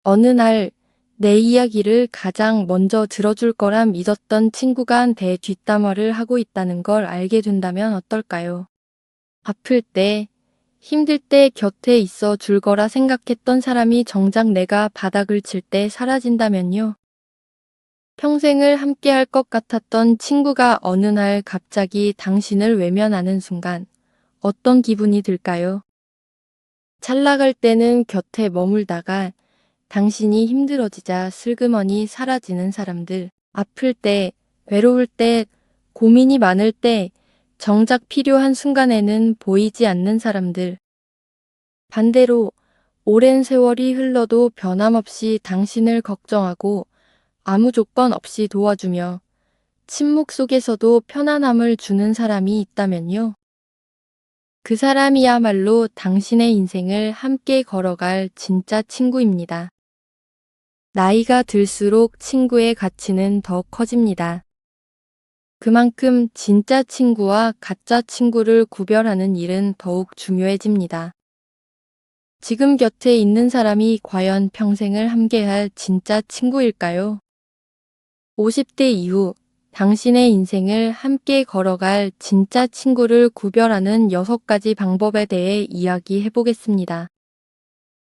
어느 날 내 이야기를 가장 먼저 들어줄 거라 믿었던 친구가 내 뒷담화를 하고 있다는 걸 알게 된다면 어떨까요? 아플 때, 힘들 때 곁에 있어 줄 거라 생각했던 사람이 정작 내가 바닥을 칠 때 사라진다면요. 평생을 함께 할 것 같았던 친구가 어느 날 갑자기 당신을 외면하는 순간 어떤 기분이 들까요? 잘 나갈 때는 곁에 머물다가 당신이 힘들어지자 슬그머니 사라지는 사람들, 아플 때, 외로울 때, 고민이 많을 때, 정작 필요한 순간에는 보이지 않는 사람들. 반대로 오랜 세월이 흘러도 변함없이 당신을 걱정하고 아무 조건 없이 도와주며 침묵 속에서도 편안함을 주는 사람이 있다면요. 그 사람이야말로 당신의 인생을 함께 걸어갈 진짜 친구입니다. 나이가 들수록 친구의 가치는 더 커집니다. 그만큼 진짜 친구와 가짜 친구를 구별하는 일은 더욱 중요해집니다. 지금 곁에 있는 사람이 과연 평생을 함께할 진짜 친구일까요? 50대 이후 당신의 인생을 함께 걸어갈 진짜 친구를 구별하는 6가지 방법에 대해 이야기해 보겠습니다.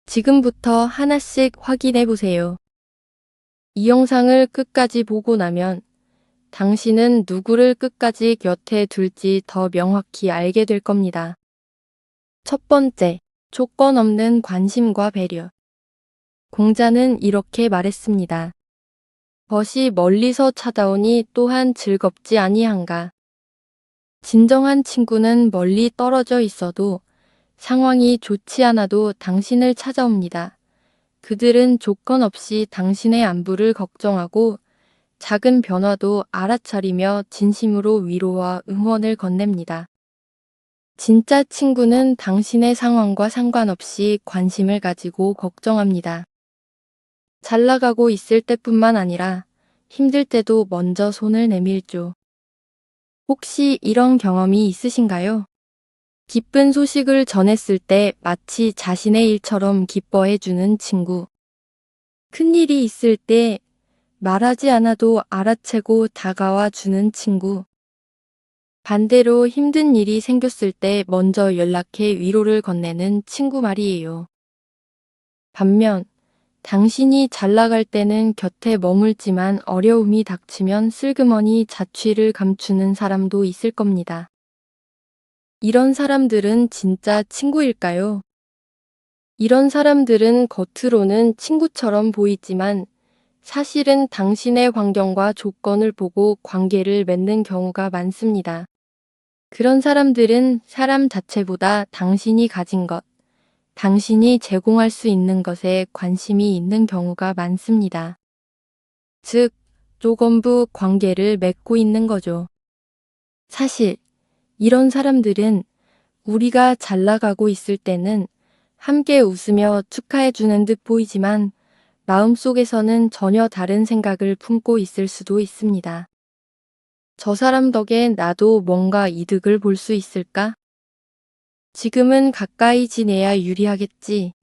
지금부터 하나씩 확인해 보세요. 이 영상을 끝까지 보고 나면 당신은 누구를 끝까지 곁에 둘지 더 명확히 알게 될 겁니다. 첫 번째, 조건 없는 관심과 배려. 공자는 이렇게 말했습니다. 벗이 멀리서 찾아오니 또한 즐겁지 아니한가. 진정한 친구는 멀리 떨어져 있어도 상황이 좋지 않아도 당신을 찾아옵니다. 그들은 조건 없이 당신의 안부를 걱정하고 작은 변화도 알아차리며 진심으로 위로와 응원을 건넵니다. 진짜 친구는 당신의 상황과 상관없이 관심을 가지고 걱정합니다. 잘 나가고 있을 때뿐만 아니라 힘들 때도 먼저 손을 내밀죠. 혹시 이런 경험이 있으신가요? 기쁜 소식을 전했을 때 마치 자신의 일처럼 기뻐해주는 친구. 큰일이 있을 때 말하지 않아도 알아채고 다가와 주는 친구. 반대로 힘든 일이 생겼을 때 먼저 연락해 위로를 건네는 친구 말이에요. 반면 당신이 잘 나갈 때는 곁에 머물지만 어려움이 닥치면 슬그머니 자취를 감추는 사람도 있을 겁니다. 이런 사람들은 진짜 친구일까요? 이런 사람들은 겉으로는 친구처럼 보이지만 사실은 당신의 환경과 조건을 보고 관계를 맺는 경우가 많습니다. 그런 사람들은 사람 자체보다 당신이 가진 것, 당신이 제공할 수 있는 것에 관심이 있는 경우가 많습니다. 즉, 조건부 관계를 맺고 있는 거죠. 사실, 이런 사람들은 우리가 잘 나가고 있을 때는 함께 웃으며 축하해주는 듯 보이지만 마음속에서는 전혀 다른 생각을 품고 있을 수도 있습니다. 저 사람 덕에 나도 뭔가 이득을 볼 수 있을까? 지금은 가까이 지내야 유리하겠지.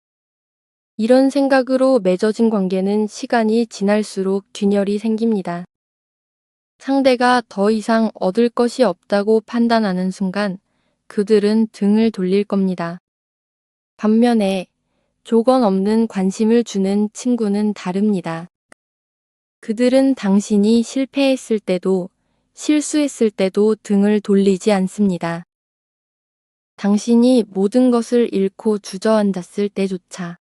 이런 생각으로 맺어진 관계는 시간이 지날수록 균열이 생깁니다. 상대가 더 이상 얻을 것이 없다고 판단하는 순간 그들은 등을 돌릴 겁니다. 반면에 조건 없는 관심을 주는 친구는 다릅니다. 그들은 당신이 실패했을 때도 실수했을 때도 등을 돌리지 않습니다. 당신이 모든 것을 잃고 주저앉았을 때조차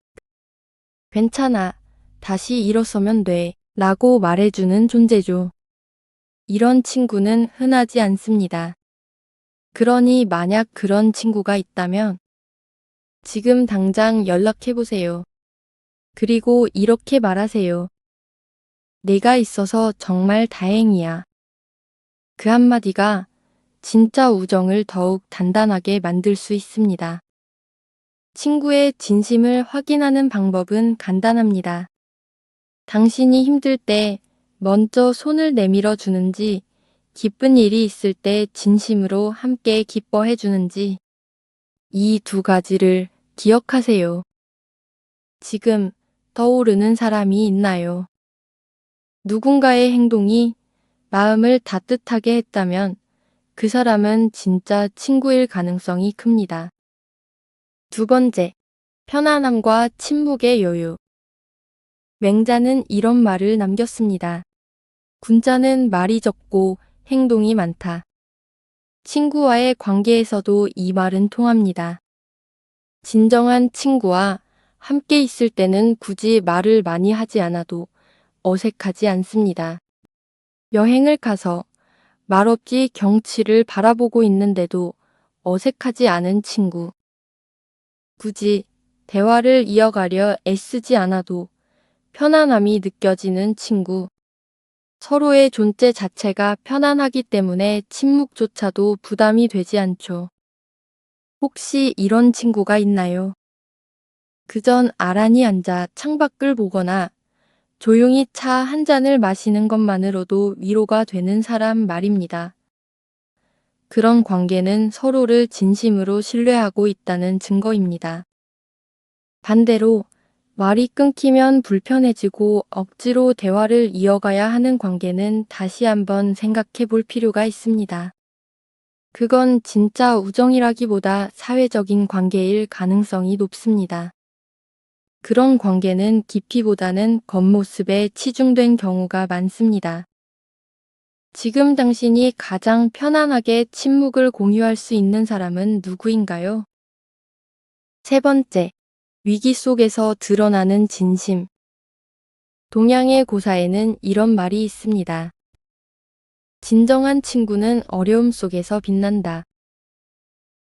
괜찮아, 다시 일어서면 돼 라고 말해주는 존재죠. 이런 친구는 흔하지 않습니다. 그러니 만약 그런 친구가 있다면 지금 당장 연락해보세요. 그리고 이렇게 말하세요. 내가 있어서 정말 다행이야. 그 한마디가 진짜 우정을 더욱 단단하게 만들 수 있습니다. 친구의 진심을 확인하는 방법은 간단합니다. 당신이 힘들 때 먼저 손을 내밀어 주는지, 기쁜 일이 있을 때 진심으로 함께 기뻐해 주는지, 이 2가지를 기억하세요. 지금 떠오르는 사람이 있나요? 누군가의 행동이 마음을 따뜻하게 했다면 그 사람은 진짜 친구일 가능성이 큽니다. 두 번째, 편안함과 침묵의 여유. 맹자는 이런 말을 남겼습니다. 군자는 말이 적고 행동이 많다. 친구와의 관계에서도 이 말은 통합니다. 진정한 친구와 함께 있을 때는 굳이 말을 많이 하지 않아도 어색하지 않습니다. 여행을 가서 말없이 경치를 바라보고 있는데도 어색하지 않은 친구. 굳이 대화를 이어가려 애쓰지 않아도 편안함이 느껴지는 친구. 서로의 존재 자체가 편안하기 때문에 침묵조차도 부담이 되지 않죠. 혹시 이런 친구가 있나요? 그전 아란히 앉아 창밖을 보거나 조용히 차 한 잔을 마시는 것만으로도 위로가 되는 사람 말입니다. 그런 관계는 서로를 진심으로 신뢰하고 있다는 증거입니다. 반대로 말이 끊기면 불편해지고 억지로 대화를 이어가야 하는 관계는 다시 한번 생각해 볼 필요가 있습니다. 그건 진짜 우정이라기보다 사회적인 관계일 가능성이 높습니다. 그런 관계는 깊이보다는 겉모습에 치중된 경우가 많습니다. 지금 당신이 가장 편안하게 침묵을 공유할 수 있는 사람은 누구인가요? 세 번째, 위기 속에서 드러나는 진심. 동양의 고사에는 이런 말이 있습니다. 진정한 친구는 어려움 속에서 빛난다.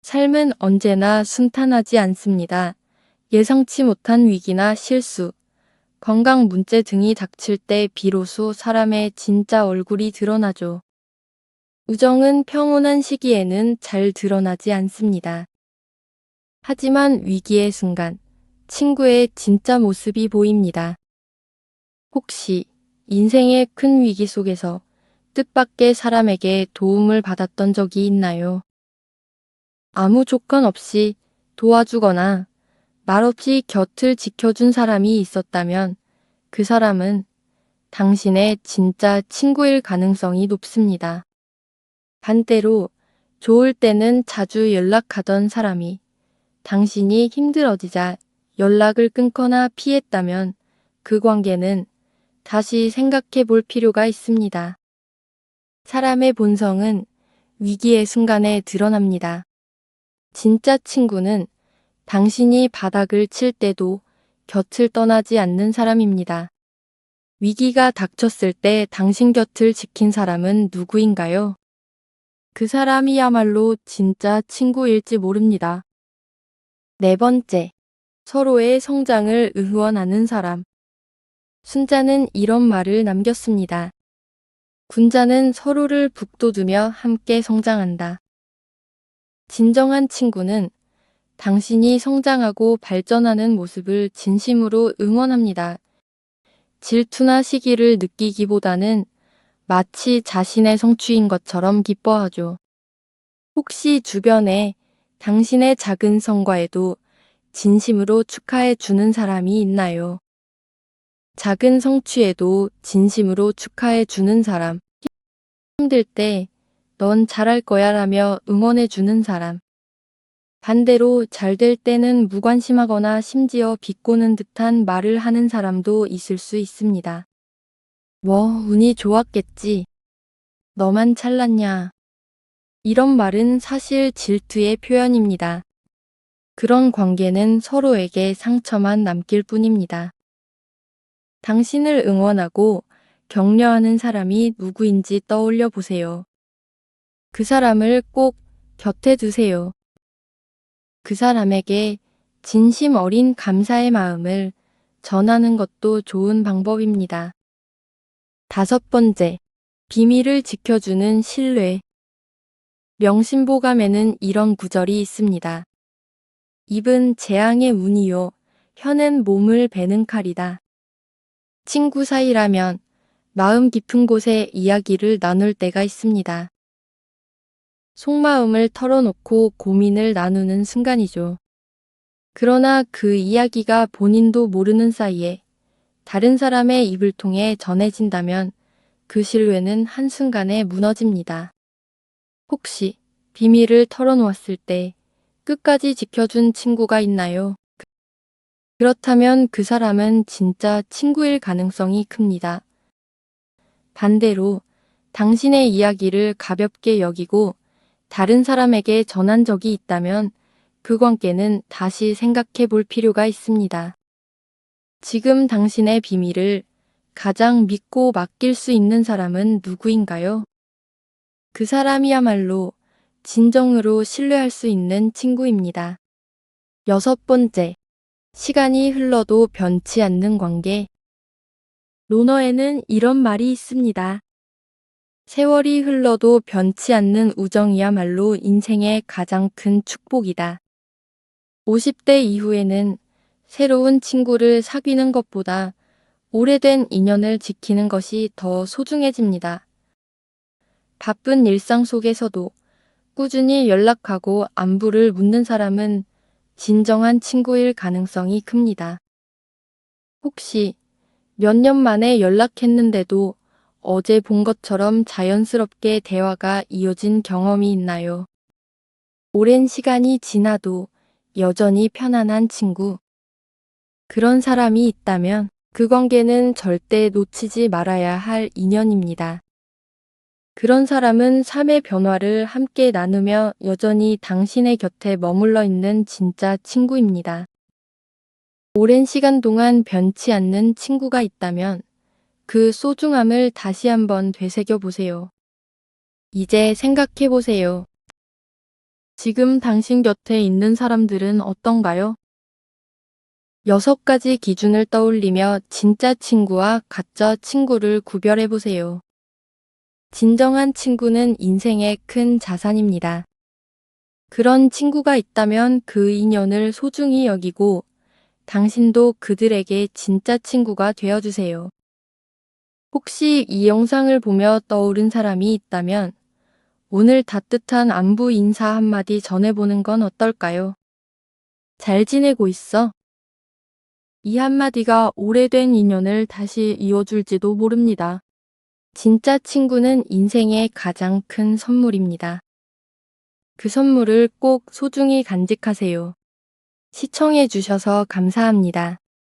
삶은 언제나 순탄하지 않습니다. 예상치 못한 위기나 실수, 건강 문제 등이 닥칠 때 비로소 사람의 진짜 얼굴이 드러나죠. 우정은 평온한 시기에는 잘 드러나지 않습니다. 하지만 위기의 순간, 친구의 진짜 모습이 보입니다. 혹시 인생의 큰 위기 속에서 뜻밖의 사람에게 도움을 받았던 적이 있나요? 아무 조건 없이 도와주거나 말없이 곁을 지켜준 사람이 있었다면 그 사람은 당신의 진짜 친구일 가능성이 높습니다. 반대로 좋을 때는 자주 연락하던 사람이 당신이 힘들어지자 연락을 끊거나 피했다면 그 관계는 다시 생각해 볼 필요가 있습니다. 사람의 본성은 위기의 순간에 드러납니다. 진짜 친구는 당신이 바닥을 칠 때도 곁을 떠나지 않는 사람입니다. 위기가 닥쳤을 때 당신 곁을 지킨 사람은 누구인가요? 그 사람이야말로 진짜 친구일지 모릅니다. 네 번째, 서로의 성장을 응원하는 사람. 순자는 이런 말을 남겼습니다. 군자는 서로를 북돋우며 함께 성장한다. 진정한 친구는 당신이 성장하고 발전하는 모습을 진심으로 응원합니다. 질투나 시기를 느끼기보다는 마치 자신의 성취인 것처럼 기뻐하죠. 혹시 주변에 당신의 작은 성과에도 진심으로 축하해 주는 사람이 있나요? 작은 성취에도 진심으로 축하해 주는 사람. 힘들 때 넌 잘할 거야 라며 응원해 주는 사람. 반대로 잘 될 때는 무관심하거나 심지어 비꼬는 듯한 말을 하는 사람도 있을 수 있습니다. 뭐, 운이 좋았겠지. 너만 잘났냐. 이런 말은 사실 질투의 표현입니다. 그런 관계는 서로에게 상처만 남길 뿐입니다. 당신을 응원하고 격려하는 사람이 누구인지 떠올려 보세요. 그 사람을 꼭 곁에 두세요. 그 사람에게 진심 어린 감사의 마음을 전하는 것도 좋은 방법입니다. 다섯 번째, 비밀을 지켜주는 신뢰. 명심보감에는 이런 구절이 있습니다. 입은 재앙의 운이요, 혀는 몸을 베는 칼이다. 친구 사이라면 마음 깊은 곳에 이야기를 나눌 때가 있습니다. 속마음을 털어놓고 고민을 나누는 순간이죠. 그러나 그 이야기가 본인도 모르는 사이에 다른 사람의 입을 통해 전해진다면 그 신뢰는 한순간에 무너집니다. 혹시 비밀을 털어놓았을 때 끝까지 지켜준 친구가 있나요? 그렇다면 그 사람은 진짜 친구일 가능성이 큽니다. 반대로 당신의 이야기를 가볍게 여기고 다른 사람에게 전한 적이 있다면 그 관계는 다시 생각해 볼 필요가 있습니다. 지금 당신의 비밀을 가장 믿고 맡길 수 있는 사람은 누구인가요? 그 사람이야말로 진정으로 신뢰할 수 있는 친구입니다. 여섯 번째, 시간이 흘러도 변치 않는 관계. 논어에는 이런 말이 있습니다. 세월이 흘러도 변치 않는 우정이야말로 인생의 가장 큰 축복이다. 50대 이후에는 새로운 친구를 사귀는 것보다 오래된 인연을 지키는 것이 더 소중해집니다. 바쁜 일상 속에서도 꾸준히 연락하고 안부를 묻는 사람은 진정한 친구일 가능성이 큽니다. 혹시 몇 년 만에 연락했는데도 어제 본 것처럼 자연스럽게 대화가 이어진 경험이 있나요? 오랜 시간이 지나도 여전히 편안한 친구. 그런 사람이 있다면 그 관계는 절대 놓치지 말아야 할 인연입니다. 그런 사람은 삶의 변화를 함께 나누며 여전히 당신의 곁에 머물러 있는 진짜 친구입니다. 오랜 시간 동안 변치 않는 친구가 있다면 그 소중함을 다시 한번 되새겨 보세요. 이제 생각해 보세요. 지금 당신 곁에 있는 사람들은 어떤가요? 6가지 기준을 떠올리며 진짜 친구와 가짜 친구를 구별해 보세요. 진정한 친구는 인생의 큰 자산입니다. 그런 친구가 있다면 그 인연을 소중히 여기고 당신도 그들에게 진짜 친구가 되어주세요. 혹시 이 영상을 보며 떠오른 사람이 있다면 오늘 따뜻한 안부 인사 한마디 전해보는 건 어떨까요? 잘 지내고 있어? 이 한마디가 오래된 인연을 다시 이어줄지도 모릅니다. 진짜 친구는 인생의 가장 큰 선물입니다. 그 선물을 꼭 소중히 간직하세요. 시청해 주셔서 감사합니다.